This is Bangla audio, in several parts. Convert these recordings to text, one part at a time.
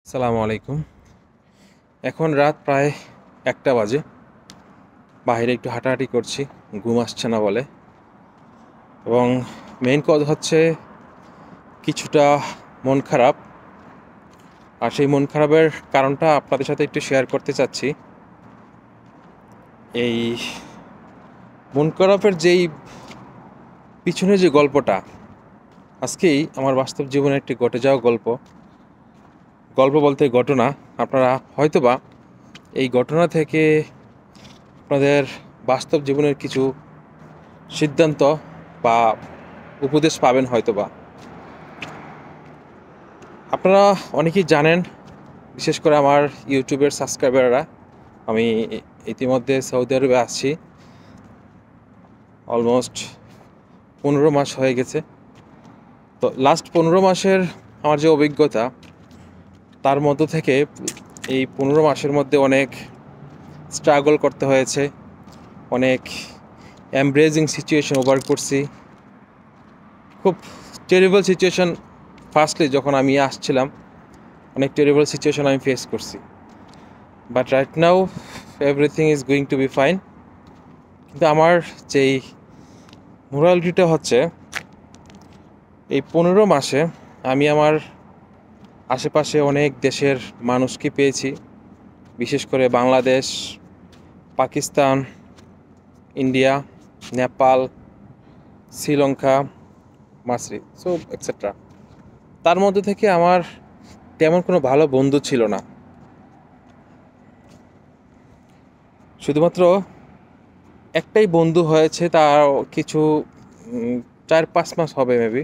আসসালামু আলাইকুম। এখন রাত প্রায় ১টা বাজে। বাইরে একটু হাঁটাহাঁটি করছি, ঘুম আসছে না বলে। এবং মেইন কজ হচ্ছে কিছুটা মন খারাপ। আর সেই মন খারাপের কারণটা আপনাদের সাথে একটু শেয়ার করতে চাচ্ছি। এই মন খারাপের যেই পিছনে যে গল্পটা, আজকেই আমার বাস্তব জীবনে একটি ঘটে যাওয়া গল্প। গল্প বলতে ঘটনা। আপনারা হয়তোবা এই ঘটনা থেকে আপনাদের বাস্তব জীবনের কিছু সিদ্ধান্ত বা উপদেশ পাবেন হয়তোবা। আপনারা অনেকেই জানেন, বিশেষ করে আমার ইউটিউবের সাবস্ক্রাইবাররা, আমি ইতিমধ্যে সৌদি আরবে আসছি। অলমোস্ট 15 মাস হয়ে গেছে। তো লাস্ট 15 মাসের আমার যে অভিজ্ঞতা, তার মধ্য থেকে এই 15 মাসের মধ্যে অনেক স্ট্রাগল করতে হয়েছে, অনেক এমব্রেজিং সিচুয়েশন ওভার করছি। খুব টেরিবল সিচুয়েশন ফার্স্টলি যখন আমি আসছিলাম, অনেক টেরিবল সিচুয়েশন আমি ফেস করছি। But right now everything is going to be fine. কিন্তু আমার যেই মোরালিটিটা হচ্ছে, এই 15 মাসে আমি আমার আশেপাশে অনেক দেশের মানুষকে পেয়েছি, বিশেষ করে বাংলাদেশ, পাকিস্তান, ইন্ডিয়া, নেপাল, শ্রীলঙ্কা, মাসরি, সো এটসেট্রা। তার মধ্যে থেকে আমার তেমন কোনো ভালো বন্ধু ছিল না। শুধুমাত্র একটাই বন্ধু হয়েছে, তার কিছু 4-5 মাস হবে মেবি,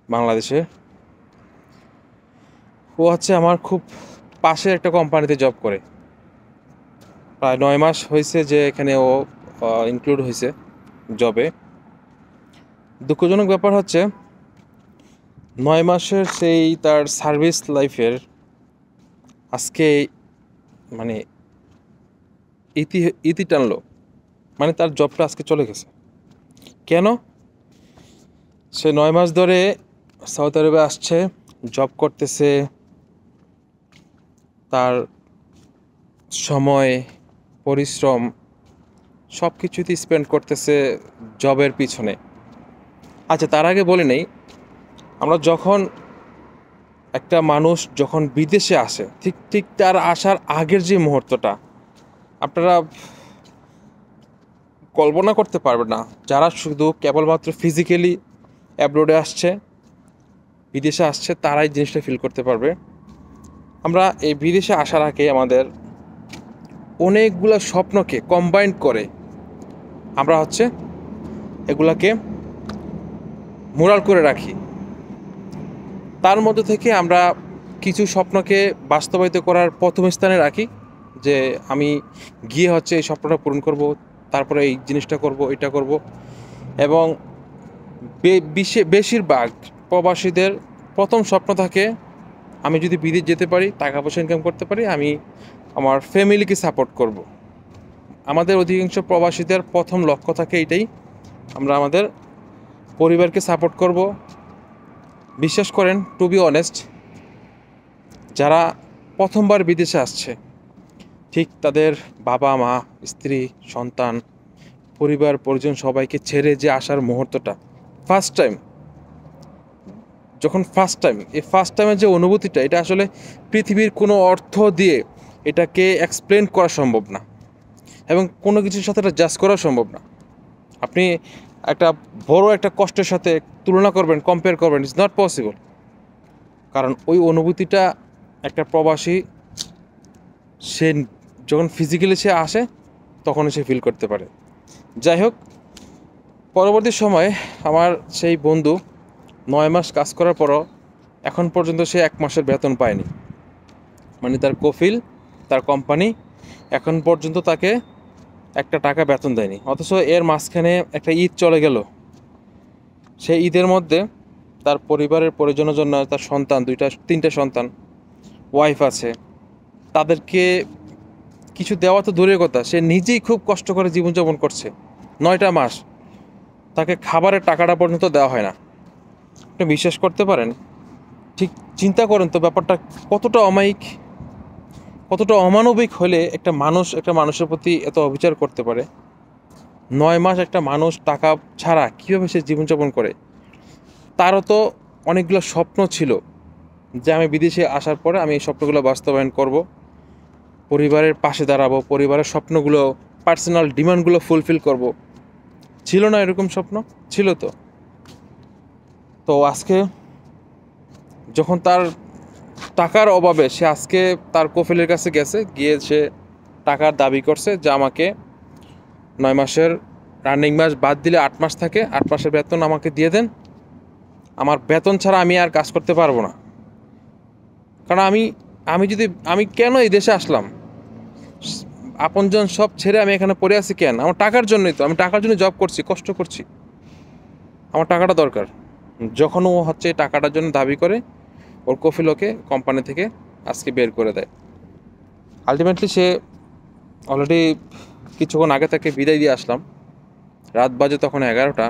বাংলাদেশে। ও হচ্ছে আমার খুব পাশের একটা কোম্পানিতে জব করে। প্রায় 9 মাস হয়েছে যে এখানে ও ইনক্লুড হয়েছে জবে। দুঃখজনক ব্যাপার হচ্ছে, 9 মাসের সেই তার সার্ভিস লাইফের আজকে মানে ইতি ইতি টানলো। মানে তার জবটা আজকে চলে গেছে। কেন? সে 9 মাস ধরে সৌদি আরবে আসছে, জব করতেছে, তার সময়, পরিশ্রম সব কিছুতেই স্পেন্ড করতেছে জবের পিছনে। আচ্ছা, তার আগে বলে নেই, আমরা যখন একটা মানুষ যখন বিদেশে আসে, ঠিক ঠিক তার আসার আগের যে মুহূর্তটা, আপনারা কল্পনা করতে পারবেন না। যারা শুধু কেবলমাত্র ফিজিক্যালি অ্যাব্রোডে আসছে, বিদেশে আসছে, তারাই জিনিসটা ফিল করতে পারবে। আমরা এই বিদেশে আসার আগে আমাদের অনেকগুলো স্বপ্নকে কম্বাইন করে আমরা হচ্ছে এগুলাকে মোরাল করে রাখি। তার মধ্যে থেকে আমরা কিছু স্বপ্নকে বাস্তবায়িত করার প্রথম স্থানে রাখি, যে আমি গিয়ে হচ্ছে এই স্বপ্নটা পূরণ করব, তারপরে এই জিনিসটা করব, এটা করব। এবং বেশিরভাগ প্রবাসীদের প্রথম স্বপ্ন থাকে, আমি যদি বিদেশ যেতে পারি, টাকা পয়সা ইনকাম করতে পারি, আমি আমার ফ্যামিলিকে সাপোর্ট করব। আমাদের অধিকাংশ প্রবাসীদের প্রথম লক্ষ্য থাকে এটাই, আমরা আমাদের পরিবারকে সাপোর্ট করব। বিশ্বাস করেন, টু বি অনেস্ট, যারা প্রথমবার বিদেশে আসছে, ঠিক তাদের বাবা মা, স্ত্রী, সন্তান, পরিবার পরিজন সবাইকে ছেড়ে যে আসার মুহূর্তটা, ফার্স্ট টাইম, যখন এই ফার্স্ট টাইমের যে অনুভূতিটা, এটা আসলে পৃথিবীর কোনো অর্থ দিয়ে এটাকে এক্সপ্লেন করা সম্ভব না, এবং কোনো কিছুর সাথে এটা জাজ করা সম্ভব না। আপনি একটা বড় একটা কষ্টের সাথে তুলনা করবেন, কম্পেয়ার করবেন, ইটস নট পসিবল। কারণ ওই অনুভূতিটা একটা প্রবাসী, সে যখন ফিজিক্যালি সে আসে, তখন সে ফিল করতে পারে। যাই হোক, পরবর্তী সময়ে আমার সেই বন্ধু 9 মাস কাজ করার পরও এখন পর্যন্ত সে 1 মাসের বেতন পায়নি। মানে তার কফিল, তার কোম্পানি এখন পর্যন্ত তাকে একটা টাকা বেতন দেয়নি। অথচ এর মাঝখানে একটা ঈদ চলে গেল। সেই ঈদের মধ্যে তার পরিবারের পরিজনের জন্য, তার সন্তান 3টা সন্তান, ওয়াইফ আছে, তাদেরকে কিছু দেওয়া তো দূরের কথা, সে নিজেই খুব কষ্ট করে জীবনযাপন করছে। 9টা মাস তাকে খাবারের টাকাটা পর্যন্ত দেওয়া হয় না। আপনি বিশ্বাস করতে পারেন? ঠিক চিন্তা করেন তো ব্যাপারটা কতটা অমায়িক, কতটা অমানবিক হলে একটা মানুষ একটা মানুষের প্রতি এত অবিচার করতে পারে। 9 মাস একটা মানুষ টাকা ছাড়া কীভাবে সে জীবনযাপন করে? তারও তো অনেকগুলো স্বপ্ন ছিল যে আমি বিদেশে আসার পরে আমি এই স্বপ্নগুলো বাস্তবায়ন করব, পরিবারের পাশে দাঁড়াবো, পরিবারের স্বপ্নগুলো, পার্সোনাল ডিমান্ডগুলো ফুলফিল করব। ছিল না এরকম স্বপ্ন? ছিল তো। তো আজকে যখন তার টাকার অভাবে সে আজকে তার কফিলের কাছে গেছে, গিয়ে সে টাকার দাবি করছে যে আমাকে 9 মাসের রানিং মাস বাদ দিলে 8 মাস থাকে, 8 মাসের বেতন আমাকে দিয়ে দেন, আমার বেতন ছাড়া আমি আর কাজ করতে পারবো না। কারণ আমি কেন এই দেশে আসলাম? আপনজন সব ছেড়ে আমি এখানে পড়ে আছি কেন? আমার টাকার জন্যই তো। আমি টাকার জন্য জব করছি, কষ্ট করছি, আমার টাকাটা দরকার। যখন ও হচ্ছে টাকাটার জন্য দাবি করে, ওর কফিল ওকে কোম্পানি থেকে আজকে বের করে দেয়। আলটিমেটলি সে অলরেডি কিছুক্ষণ আগে তাকে বিদায় দিয়ে আসলাম, রাত বাজে তখন 11টা।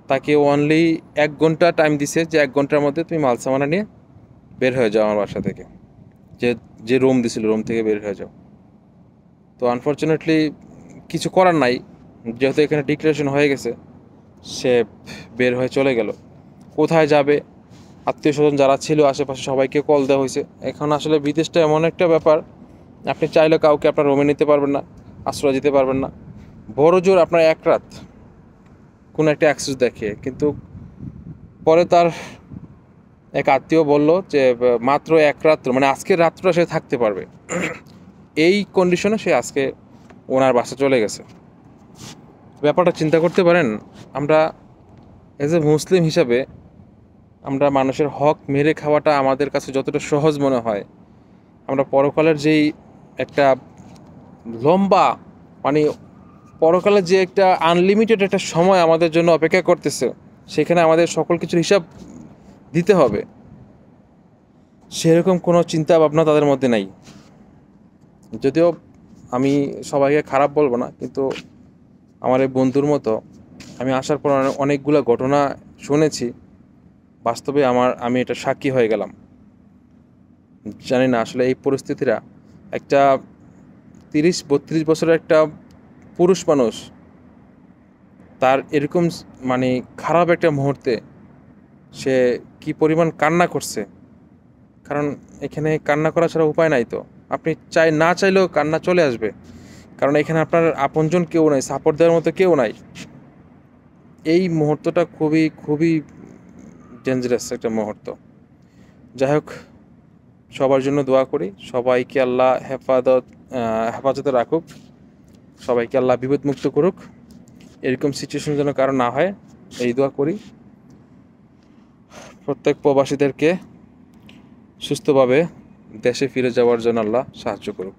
তাকে অনলি 1 ঘন্টা টাইম দিছে যে 1 ঘন্টার মধ্যে তুমি মাল সামানা নিয়ে বের হয়ে যাও আমার বাসা থেকে, যে যে রুম দিছিল রুম থেকে বের হয়ে যাও। তো আনফর্চুনেটলি কিছু করার নাই, যেহেতু এখানে ডিক্লারেশন হয়ে গেছে, সে বের হয়ে চলে গেল। কোথায় যাবে? আত্মীয় স্বজন যারা ছিল আশেপাশে সবাইকে কল দেওয়া হয়েছে। এখন আসলে বিদেশটা এমন একটা ব্যাপার, আপনি চাইলে কাউকে আপনার রুমে নিতে পারবেন না, আশ্রয় দিতে পারবেন না। বড় জোর আপনার 1 রাত কোনো একটা অ্যাক্সেস দেখে। কিন্তু পরে তার এক আত্মীয় বলল যে মাত্র 1 রাত্র, মানে আজকের রাত্রটা সে থাকতে পারবে। এই কন্ডিশনে সে আজকে ওনার বাসা চলে গেছে। ব্যাপারটা চিন্তা করতে পারেন। আমরা এজ এ মুসলিম হিসাবে আমরা মানুষের হক মেরে খাওয়াটা আমাদের কাছে যতটা সহজ মনে হয়, আমরা পরকালের যেই একটা লম্বা, মানে পরকালের যে একটা আনলিমিটেড একটা সময় আমাদের জন্য অপেক্ষা করতেছে, সেখানে আমাদের সকল কিছুর হিসাব দিতে হবে, সেরকম কোনো চিন্তা ভাবনা তাদের মধ্যে নাই। যদিও আমি সবাইকে খারাপ বলবো না, কিন্তু আমার এই বন্ধুর মতো আমি আসার পর অনেকগুলো ঘটনা শুনেছি, বাস্তবে আমি এটা সাক্ষী হয়ে গেলাম। জানি না আসলে এই পরিস্থিতিটা একটা 30-32 বছরের একটা পুরুষ মানুষ তার এরকম মানে খারাপ একটা মুহূর্তে সে কি পরিমাণ কান্না করছে। কারণ এখানে কান্না করা ছাড়া উপায় নাই। তো আপনি না চাইলেও কান্না চলে আসবে, কারণ এখানে আপনার আপনজন কেউ নাই, সাপোর্ট দেওয়ার মতো কেউ নাই। এই মুহূর্তটা খুবই খুবই ডেঞ্জারাস একটা মুহূর্ত। যাই হোক, সবার জন্য দোয়া করি, সবাইকে আল্লাহ হেফাজতে রাখুক, সবাইকে আল্লাহ বিপদমুক্ত করুক, এরকম সিচুয়েশন যেন কারো না হয় এই দোয়া করি। প্রত্যেক প্রবাসীদেরকে সুস্থভাবে দেশে ফিরে যাওয়ার জন্য আল্লাহ সাহায্য করুক।